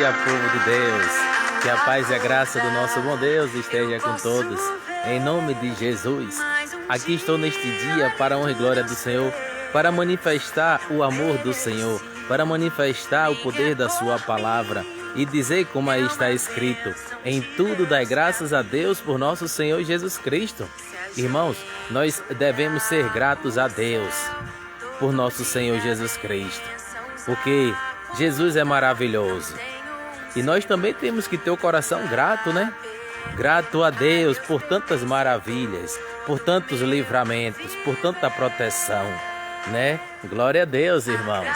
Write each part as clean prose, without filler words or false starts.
dia, povo de Deus. Que a paz e a graça do nosso bom Deus esteja com todos. Em nome de Jesus. Aqui estou neste dia para a honra e glória do Senhor, para manifestar o amor do Senhor, para manifestar o poder da sua palavra e dizer como aí está escrito: em tudo dai graças a Deus por nosso Senhor Jesus Cristo. Irmãos, nós devemos ser gratos a Deus por nosso Senhor Jesus Cristo, porque Jesus é maravilhoso. E nós também temos que ter o coração grato, né? Grato a Deus por tantas maravilhas, por tantos livramentos, por tanta proteção, né? Glória a Deus, irmãos.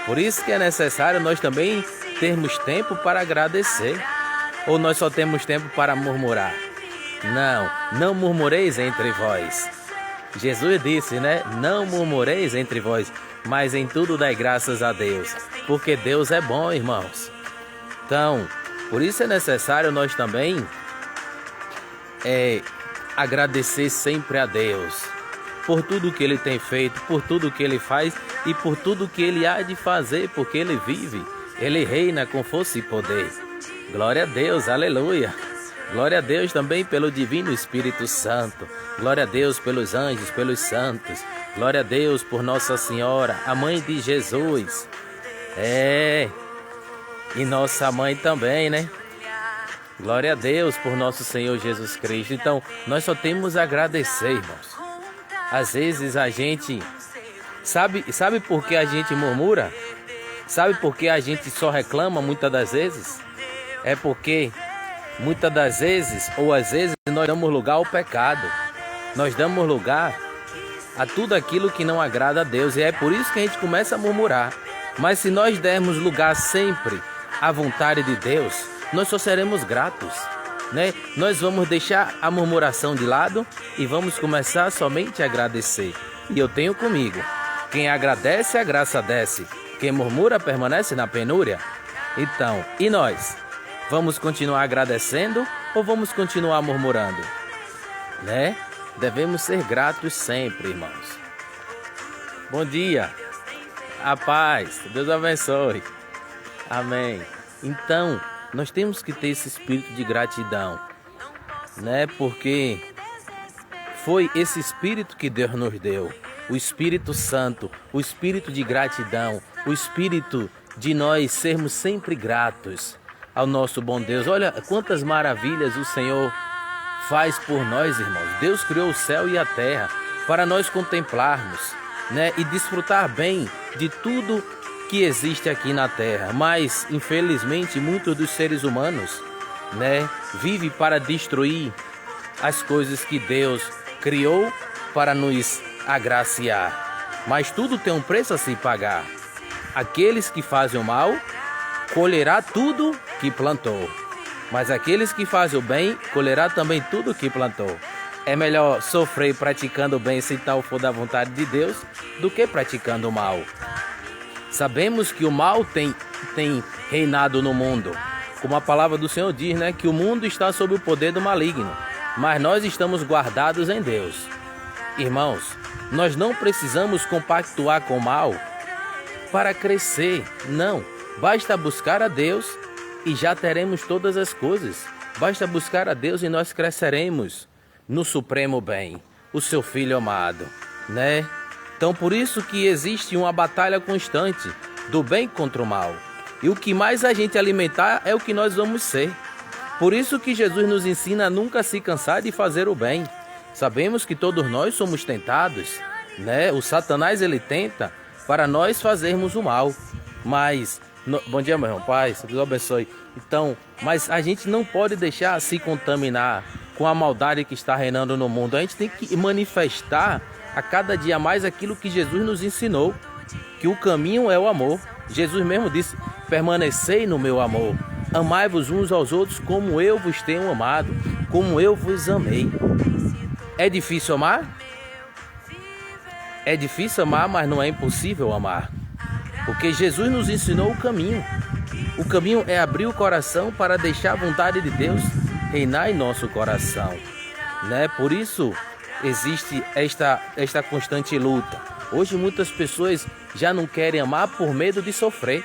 Por isso que é necessário nós também termos tempo para agradecer. Ou nós só temos tempo para murmurar? Não murmureis entre vós. Jesus disse, né? Não murmureis entre vós, mas em tudo dai graças a Deus, porque Deus é bom, irmãos. Então, por isso é necessário nós também agradecer sempre a Deus por tudo que Ele tem feito, por tudo que Ele faz e por tudo que Ele há de fazer, porque Ele vive, Ele reina com força e poder. Glória a Deus, aleluia. Glória a Deus também pelo Divino Espírito Santo. Glória a Deus pelos anjos, pelos santos. Glória a Deus por Nossa Senhora, a Mãe de Jesus. E nossa mãe também, né? Glória a Deus por nosso Senhor Jesus Cristo. Então, nós só temos a agradecer, irmãos. Às vezes a gente... Sabe por que a gente murmura? Sabe por que a gente só reclama muitas das vezes? É porque muitas das vezes, ou às vezes, nós damos lugar ao pecado. Nós damos lugar a tudo aquilo que não agrada a Deus. E é por isso que a gente começa a murmurar. Mas se nós dermos lugar sempre à vontade de Deus, nós só seremos gratos, né? Nós vamos deixar a murmuração de lado e vamos começar somente a agradecer. E eu tenho comigo: quem agradece, a graça desce. Quem murmura, permanece na penúria. Então, e nós? Vamos continuar agradecendo ou vamos continuar murmurando? Né? Devemos ser gratos sempre, irmãos. Bom dia. A paz. Deus abençoe. Amém. Então, nós temos que ter esse espírito de gratidão, né? Porque foi esse espírito que Deus nos deu, o Espírito Santo, o espírito de gratidão, o espírito de nós sermos sempre gratos ao nosso bom Deus. Olha quantas maravilhas o Senhor faz por nós, irmãos. Deus criou o céu e a terra para nós contemplarmos, né? E desfrutar bem de tudo que existe aqui na terra. Mas, infelizmente, muitos dos seres humanos, né, vivem para destruir as coisas que Deus criou para nos agraciar. Mas tudo tem um preço a se pagar. Aqueles que fazem o mal colherá tudo que plantou, mas aqueles que fazem o bem colherá também tudo que plantou. É melhor sofrer praticando o bem, se tal for da vontade de Deus, do que praticando o mal. Sabemos que o mal tem reinado no mundo. Como a palavra do Senhor diz, né? Que o mundo está sob o poder do maligno, mas nós estamos guardados em Deus. Irmãos, nós não precisamos compactuar com o mal para crescer. Não, basta buscar a Deus e já teremos todas as coisas. Basta buscar a Deus e nós cresceremos no supremo bem, o seu Filho amado, né? Então, por isso que existe uma batalha constante do bem contra o mal. E o que mais a gente alimentar é o que nós vamos ser. Por isso que Jesus nos ensina a nunca se cansar de fazer o bem. Sabemos que todos nós somos tentados, né? O Satanás, ele tenta para nós fazermos o mal. Mas, bom dia, meu irmão, paz, Deus abençoe. Então, mas a gente não pode deixar se contaminar com a maldade que está reinando no mundo. A gente tem que manifestar a cada dia mais aquilo que Jesus nos ensinou, que o caminho é o amor. Jesus mesmo disse: permanecei no meu amor, amai-vos uns aos outros como eu vos tenho amado, como eu vos amei. É difícil amar? É difícil amar, mas não é impossível amar, porque Jesus nos ensinou o caminho. O caminho é abrir o coração para deixar a vontade de Deus reinar em nosso coração, né? Por isso existe esta constante luta. Hoje muitas pessoas já não querem amar por medo de sofrer.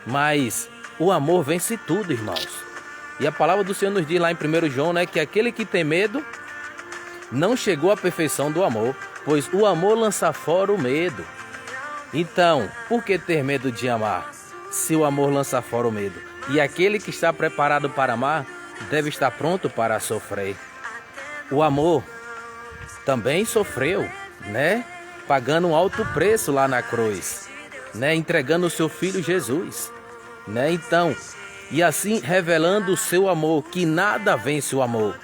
Mas O amor vence tudo, irmãos. E a palavra do Senhor nos diz lá em 1 João, né, que aquele que tem medo não chegou à perfeição do amor, pois o amor lança fora o medo. Então, por que ter medo de amar, se o amor lança fora o medo? E aquele que está preparado para amar, deve estar pronto para sofrer. O amor também sofreu, né? Pagando um alto preço lá na cruz, né? Entregando o seu filho Jesus, né? Então, e assim revelando o seu amor, que nada vence o amor.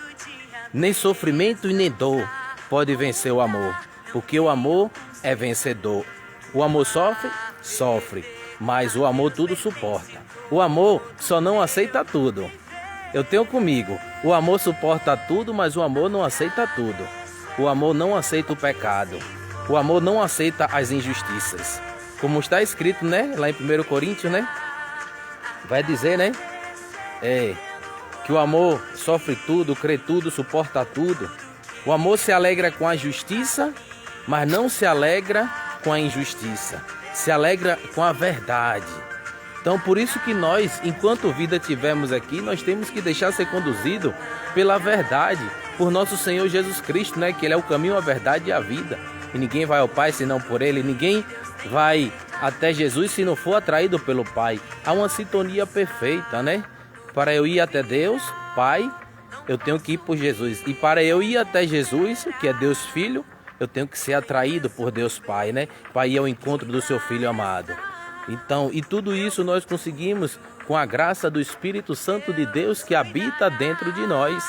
Nem sofrimento e nem dor pode vencer o amor, porque o amor é vencedor. O amor sofre? Sofre, mas o amor tudo suporta. O amor só não aceita tudo. Eu tenho comigo, o amor suporta tudo, mas o amor não aceita tudo. O amor não aceita o pecado. O amor não aceita as injustiças. Como está escrito, né, lá em 1 Coríntios, né? Vai dizer, né? Que o amor sofre tudo, crê tudo, suporta tudo. O amor se alegra com a justiça, mas não se alegra com a injustiça. Se alegra com a verdade. Então, por isso que nós, enquanto vida tivermos aqui, nós temos que deixar ser conduzido pela verdade, por nosso Senhor Jesus Cristo, né? Que Ele é o caminho, a verdade e a vida. E ninguém vai ao Pai senão por Ele. Ninguém vai até Jesus se não for atraído pelo Pai. Há uma sintonia perfeita, né? Para eu ir até Deus, Pai, eu tenho que ir por Jesus. E para eu ir até Jesus, que é Deus Filho, eu tenho que ser atraído por Deus Pai, né? Para ir ao encontro do seu Filho amado. Então, e tudo isso nós conseguimos com a graça do Espírito Santo de Deus que habita dentro de nós,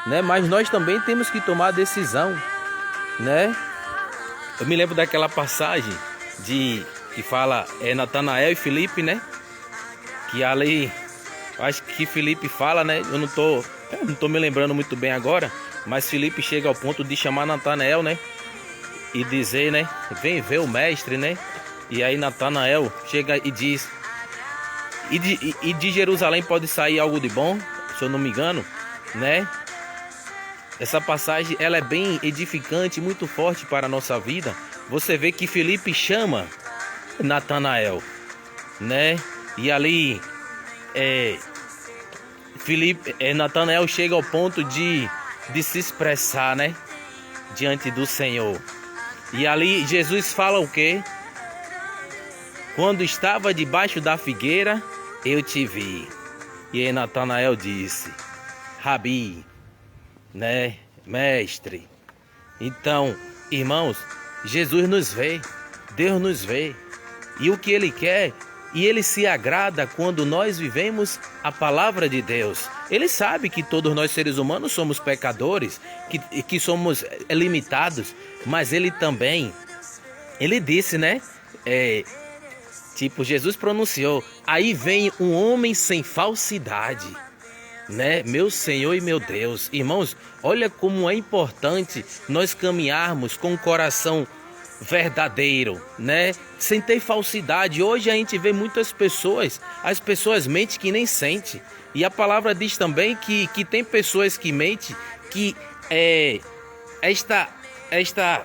né? Mas nós também temos que tomar a decisão, né? Eu me lembro daquela passagem que fala Natanael e Filipe, né? Que ali, acho que Filipe fala, né? Eu não tô me lembrando muito bem agora, mas Filipe chega ao ponto de chamar Natanael, né? E dizer, né? Vem ver o mestre, né? E aí Natanael chega e diz: e de Jerusalém pode sair algo de bom, se eu não me engano, né? Essa passagem ela é bem edificante, muito forte para a nossa vida. Você vê que Filipe chama Natanael, né? E ali Natanael chega ao ponto de se expressar, né? Diante do Senhor. E ali Jesus fala o quê? Quando estava debaixo da figueira, eu te vi. E aí Natanael disse: Rabi, né? Mestre. Então, irmãos, Jesus nos vê, Deus nos vê. E o que Ele quer, e Ele se agrada quando nós vivemos a palavra de Deus. Ele sabe que todos nós seres humanos somos pecadores, que somos limitados, mas Ele também, Ele disse, né? Jesus pronunciou: aí vem um homem sem falsidade, né? Meu Senhor e meu Deus. Irmãos, olha como é importante nós caminharmos com o coração verdadeiro, né? Sem ter falsidade. Hoje a gente vê muitas pessoas, as pessoas mentem que nem sentem. E a palavra diz também que tem pessoas que mentem, que esta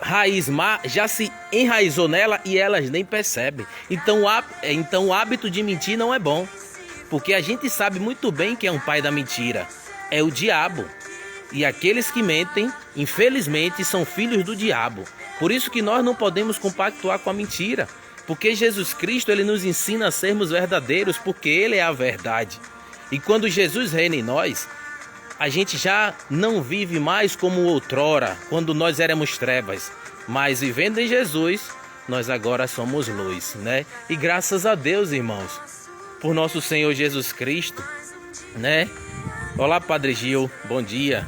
raiz má já se enraizou nela e elas nem percebem. Então o hábito de mentir não é bom, porque a gente sabe muito bem que é um pai da mentira, é o diabo. E aqueles que mentem, infelizmente, são filhos do diabo. Por isso que nós não podemos compactuar com a mentira, porque Jesus Cristo ele nos ensina a sermos verdadeiros, porque Ele é a verdade. E quando Jesus reina em nós, a gente já não vive mais como outrora, quando nós éramos trevas, mas vivendo em Jesus, nós agora somos luz, né? E graças a Deus, irmãos, por nosso Senhor Jesus Cristo, né? Olá, Padre Gil, bom dia.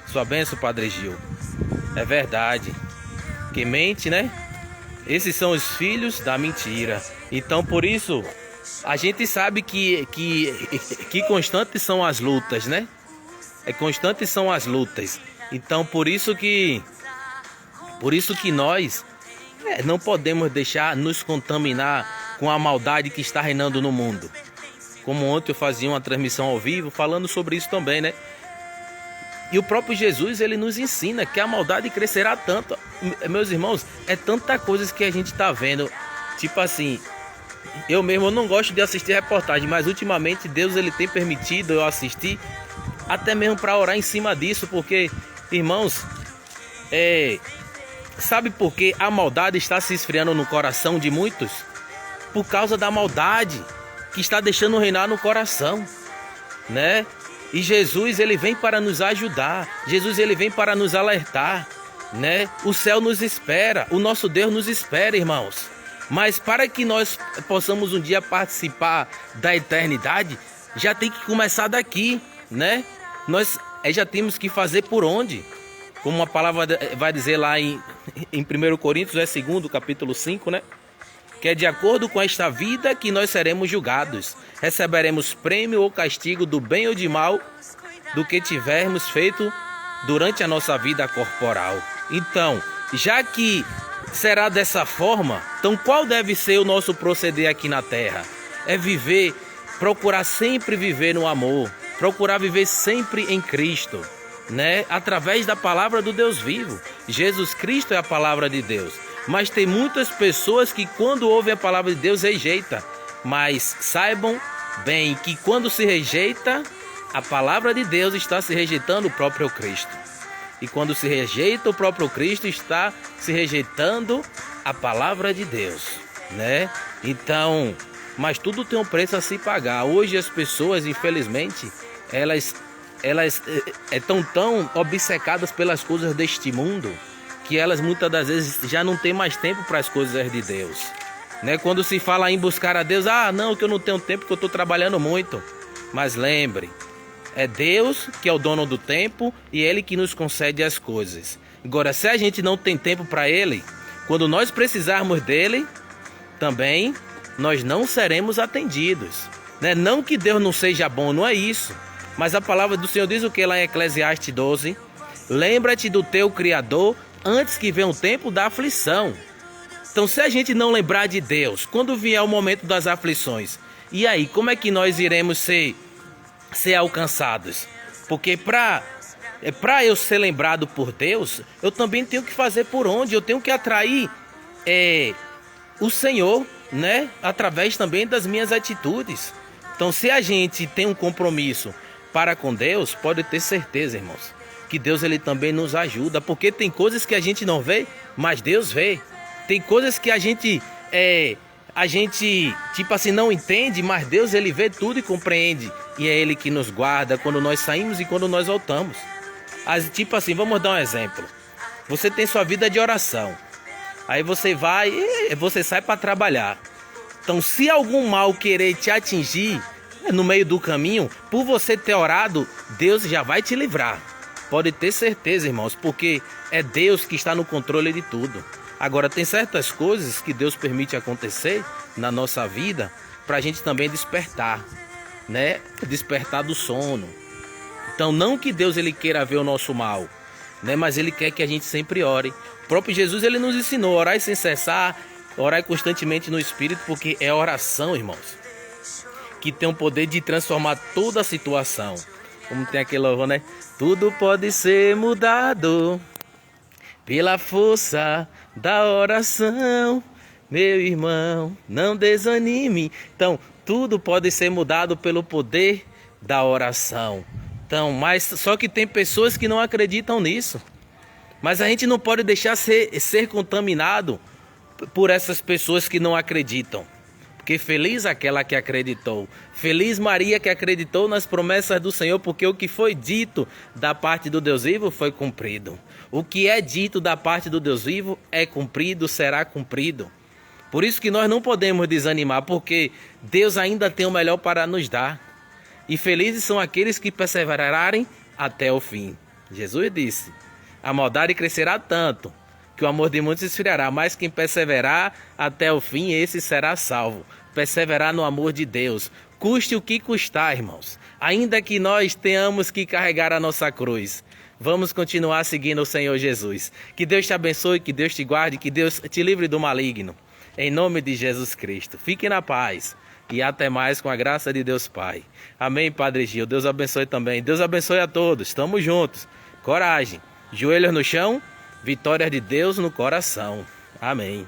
Sua bênção, Padre Gil. É verdade. Quem mente, né? Esses são os filhos da mentira. Então, por isso, a gente sabe que constantes são as lutas, né? Constantes são as lutas. Então, por isso que nós não podemos deixar nos contaminar com a maldade que está reinando no mundo. Como ontem eu fazia uma transmissão ao vivo falando sobre isso também, né? E o próprio Jesus, ele nos ensina que a maldade crescerá tanto. Meus irmãos, é tanta coisa que a gente está vendo. Tipo assim, Eu mesmo não gosto de assistir reportagem, mas ultimamente Deus ele tem permitido eu assistir, até mesmo para orar em cima disso, porque, irmãos, sabe por que a maldade está se esfriando no coração de muitos? Por causa da maldade que está deixando reinar no coração, né? E Jesus ele vem para nos ajudar, Jesus ele vem para nos alertar, né? O céu nos espera, o nosso Deus nos espera, irmãos. Mas para que nós possamos um dia participar da eternidade, já tem que começar daqui, né? Nós já temos que fazer por onde? Como a palavra vai dizer lá em 1 Coríntios, 2 capítulo 5, né? Que é de acordo com esta vida que nós seremos julgados. Receberemos prêmio ou castigo do bem ou de mal do que tivermos feito durante a nossa vida corporal. Então, já que será dessa forma, então qual deve ser o nosso proceder aqui na terra? É viver, procurar sempre viver no amor, procurar viver sempre em Cristo, né? Através da palavra do Deus vivo. Jesus Cristo é a palavra de Deus. Mas tem muitas pessoas que quando ouvem a palavra de Deus rejeita. Mas saibam bem que quando se rejeita, a palavra de Deus está se rejeitando o próprio Cristo. E quando se rejeita o próprio Cristo, está se rejeitando a palavra de Deus, né? Então, mas tudo tem um preço a se pagar. Hoje as pessoas, infelizmente, elas estão tão obcecadas pelas coisas deste mundo, que elas muitas das vezes já não têm mais tempo para as coisas de Deus, né? Quando se fala em buscar a Deus, não, que eu não tenho tempo, que eu estou trabalhando muito. Mas lembre, é Deus que é o dono do tempo e Ele que nos concede as coisas. Agora, se a gente não tem tempo para Ele, quando nós precisarmos dEle, também nós não seremos atendidos, né? Não que Deus não seja bom, não é isso. Mas a palavra do Senhor diz o que lá em Eclesiastes 12? Lembra-te do teu Criador antes que venha o tempo da aflição. Então, se a gente não lembrar de Deus, quando vier o momento das aflições, e aí, como é que nós iremos ser alcançados? Porque para eu ser lembrado por Deus, eu também tenho que fazer por onde? Eu tenho que atrair o Senhor, né? Através também das minhas atitudes. Então, se a gente tem um compromisso para com Deus, pode ter certeza, irmãos, que Deus ele também nos ajuda, porque tem coisas que a gente não vê, mas Deus vê. Tem coisas que a gente tipo assim não entende, mas Deus ele vê tudo e compreende, e é Ele que nos guarda quando nós saímos e quando nós voltamos. Tipo assim, vamos dar um exemplo. Você tem sua vida de oração, aí você sai para trabalhar. Então, se algum mal querer te atingir no meio do caminho, por você ter orado, Deus já vai te livrar. Pode ter certeza, irmãos, porque é Deus que está no controle de tudo. Agora, tem certas coisas que Deus permite acontecer na nossa vida para a gente também despertar, né? Despertar do sono. Então, não que Deus ele queira ver o nosso mal, né? Mas Ele quer que a gente sempre ore. O próprio Jesus ele nos ensinou a orar sem cessar, orar constantemente no Espírito, porque é a oração, irmãos, que tem o poder de transformar toda a situação. Como tem aquele louvor, né? Tudo pode ser mudado pela força da oração, meu irmão, não desanime. Então, tudo pode ser mudado pelo poder da oração. Então, mas só que tem pessoas que não acreditam nisso. Mas a gente não pode deixar ser contaminado por essas pessoas que não acreditam. Porque feliz aquela que acreditou. Feliz Maria que acreditou nas promessas do Senhor, porque o que foi dito da parte do Deus vivo foi cumprido. O que é dito da parte do Deus vivo é cumprido, será cumprido. Por isso que nós não podemos desanimar, porque Deus ainda tem o melhor para nos dar. E felizes são aqueles que perseverarem até o fim. Jesus disse, a maldade crescerá tanto que o amor de muitos esfriará, mas quem perseverar até o fim, esse será salvo. Perseverar no amor de Deus, custe o que custar, irmãos. Ainda que nós tenhamos que carregar a nossa cruz, vamos continuar seguindo o Senhor Jesus. Que Deus te abençoe, que Deus te guarde, que Deus te livre do maligno. Em nome de Jesus Cristo. Fique na paz e até mais com a graça de Deus Pai. Amém, Padre Gil. Deus abençoe também. Deus abençoe a todos. Estamos juntos. Coragem. Joelhos no chão. Vitória de Deus no coração. Amém.